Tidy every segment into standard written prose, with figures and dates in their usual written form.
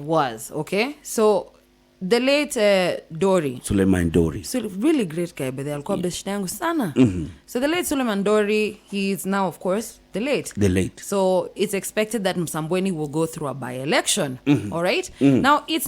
was, okay? So the late Dori. Suleiman Dori. So really great guy, but alikuwa best yangu sana. So the late Suleiman Dori, he's now, of course, the late. The late. So it's expected that Msambweni will go through a by-election, all right? Now, it's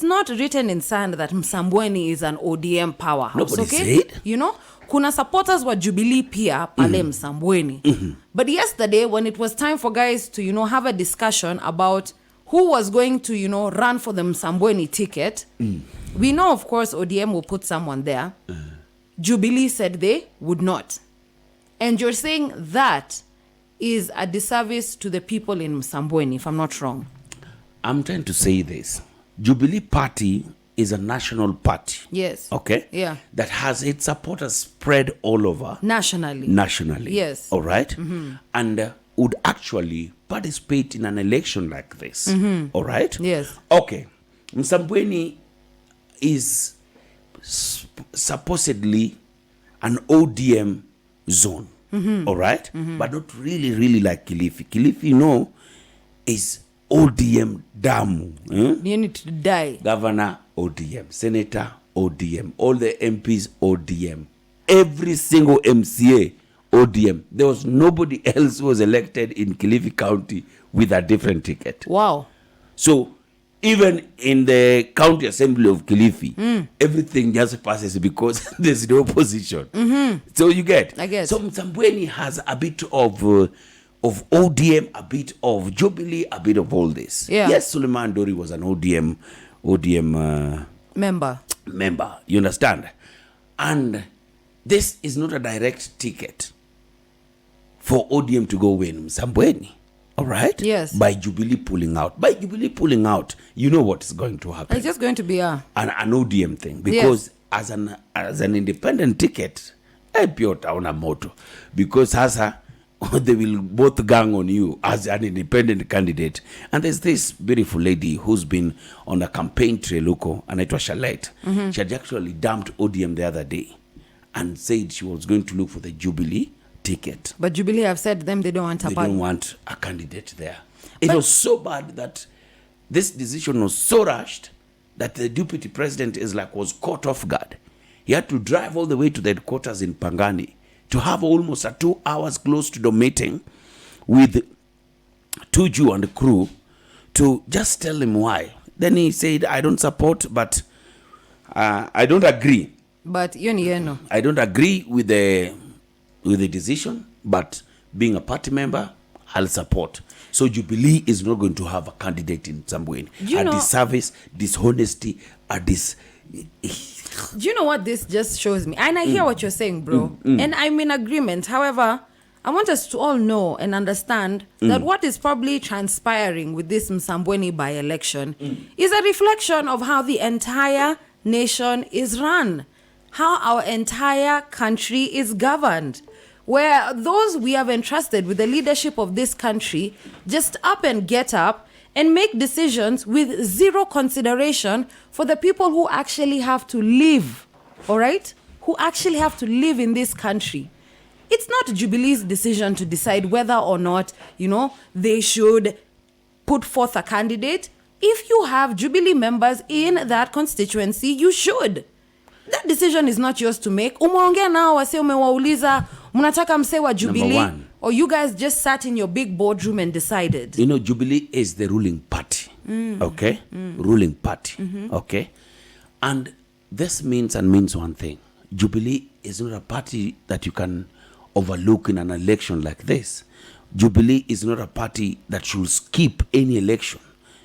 not written in sand that Msambweni is an ODM powerhouse, Nobody okay? said. You know? Kuna supporters wa Jubilee pia pale Msambweni. But yesterday, when it was time for guys to, have a discussion about who was going to, run for the Msambweni ticket, we know, of course, ODM will put someone there. Jubilee said they would not. And you're saying that is a disservice to the people in Msambweni, if I'm not wrong. I'm trying to say this. Jubilee Party is a national party. Yes. Okay? Yeah. That has its supporters spread all over. Nationally. Yes. All right? And would actually participate in an election like this. All right? Yes. Okay. Msambweni is supposedly an ODM zone. All right? But not really like Kilifi. Kilifi, is ODM damu. You need to die. Governor ODM, Senator ODM, all the MPs ODM, every single MCA ODM. There was nobody else who was elected in Kilifi County with a different ticket. Wow. So even in the county assembly of Kilifi, everything just passes because there's no opposition. So you get. I guess. So Msambweni has a bit of ODM, a bit of Jubilee, a bit of all this. Yeah. Yes, Suleiman Dori was an ODM member. You understand? And this is not a direct ticket for ODM to go win Msambweni. All right? Yes. By Jubilee pulling out. By Jubilee pulling out, you know what is going to happen. It's just going to be an ODM thing. Because as an independent ticket, Piota on a moto. Because they will both gang on you as an independent candidate. And there's this beautiful lady who's been on a campaign trail, and it was Charlotte. She had actually dumped ODM the other day and said she was going to look for the Jubilee ticket. But Jubilee have said them they don't want a They don't want a candidate there. It was so bad that this decision was so rushed that the deputy president was caught off guard. He had to drive all the way to the headquarters in Pangani to have almost 2 hours close to the meeting with Tuju and the crew to just tell him why. Then he said, I don't support, but I don't agree. But I don't agree with the decision, but being a party member, I'll support. So Jubilee is not going to have a candidate in Msambweni. Disservice, dishonesty, Do you know what this just shows me? And I hear what you're saying, bro. And I'm in agreement. However, I want us to all know and understand that what is probably transpiring with this Msambweni by-election is a reflection of how the entire nation is run, how our entire country is governed, where those we have entrusted with the leadership of this country just up and get up and make decisions with zero consideration for the people who actually have to live, all right? Who actually have to live in this country. It's not Jubilee's decision to decide whether or not, they should put forth a candidate. If you have Jubilee members in that constituency, you should. That decision is not yours to make. Umeongea nao wase umewauliza, mnataka mse wa Jubilee? Or you guys just sat in your big boardroom and decided? Jubilee is the ruling party. Okay? Ruling party. Okay? And this means one thing. Jubilee is not a party that you can overlook in an election like this. Jubilee is not a party that should skip any election.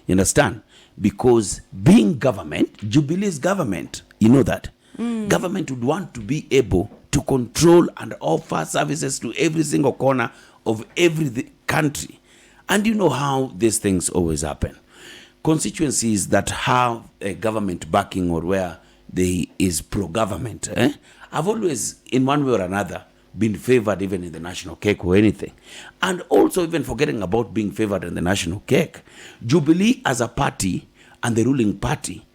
You understand? Because being government, Jubilee is government. You know that. Government would want to be able to control and offer services to every single corner of every country. And you know how these things always happen. Constituencies that have a government backing or where there is pro-government, have always, in one way or another, been favored even in the national cake or anything. And also even forgetting about being favored in the national cake, Jubilee as a party and the ruling party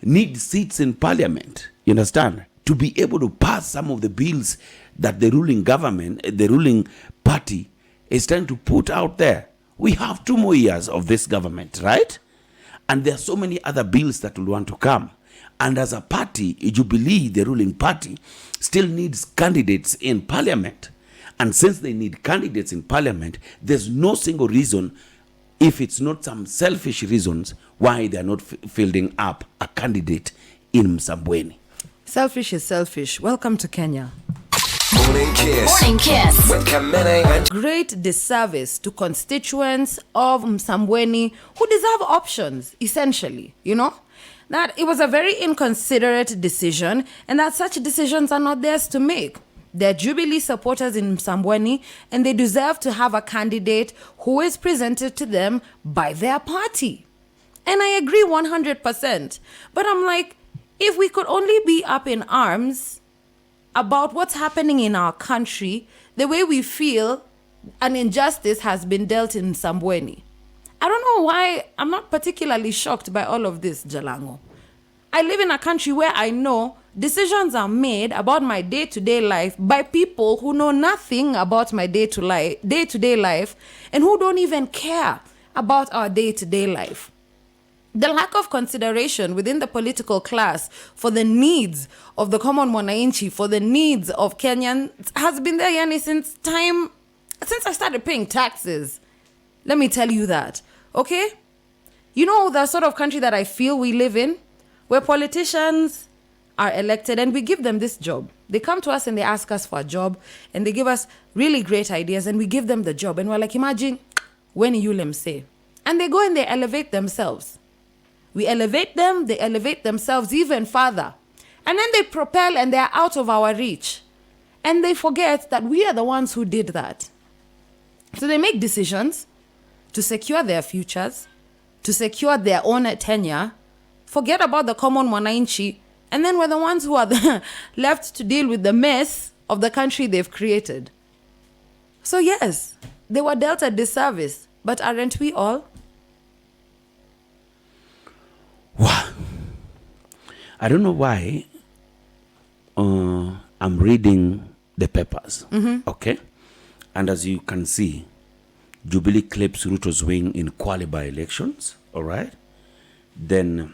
need seats in parliament, you understand, to be able to pass some of the bills that the ruling government, the ruling party is trying to put out there. We have 2 more years of this government, right? And there are so many other bills that will want to come. And as a party, Jubilee, the ruling party, still needs candidates in parliament. And since they need candidates in parliament, there's no single reason, if it's not some selfish reasons, why they're not fielding up a candidate in Msambweni. Selfish is selfish. Welcome to Kenya. Morning Kiss. Morning Kiss. With Kamene and Great disservice to constituents of Msambweni who deserve options, essentially, that it was a very inconsiderate decision and that such decisions are not theirs to make. They're Jubilee supporters in Msambweni and they deserve to have a candidate who is presented to them by their party. And I agree 100%. But I'm like, if we could only be up in arms about what's happening in our country, the way we feel an injustice has been dealt in Msambweni. I don't know why I'm not particularly shocked by all of this, Jalango. I live in a country where I know decisions are made about my day-to-day life by people who know nothing about my day-to-day life and who don't even care about our day-to-day life. The lack of consideration within the political class for the needs of the common mwananchi, for the needs of Kenyans, has been there, Yani, since I started paying taxes. Let me tell you that, okay? The sort of country that I feel we live in, where politicians are elected and we give them this job. They come to us and they ask us for a job and they give us really great ideas and we give them the job. And we're like, imagine when you let them say. And they go and they elevate themselves. We elevate them, they elevate themselves even further. And then they propel and they're out of our reach. And they forget that we are the ones who did that. So they make decisions to secure their futures, to secure their own tenure, forget about the common mwananchi, and then we're the ones who are left to deal with the mess of the country they've created. So yes, they were dealt a disservice, but aren't we all? Wow. I don't know why I'm reading the papers, okay? And as you can see, Jubilee clips Ruto's wing in Kwale by-elections, all right? Then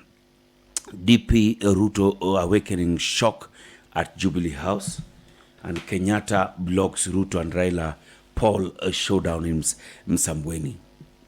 DP Ruto awakening shock at Jubilee House, and Kenyatta blocks Ruto and Raila poll showdown in Msambweni.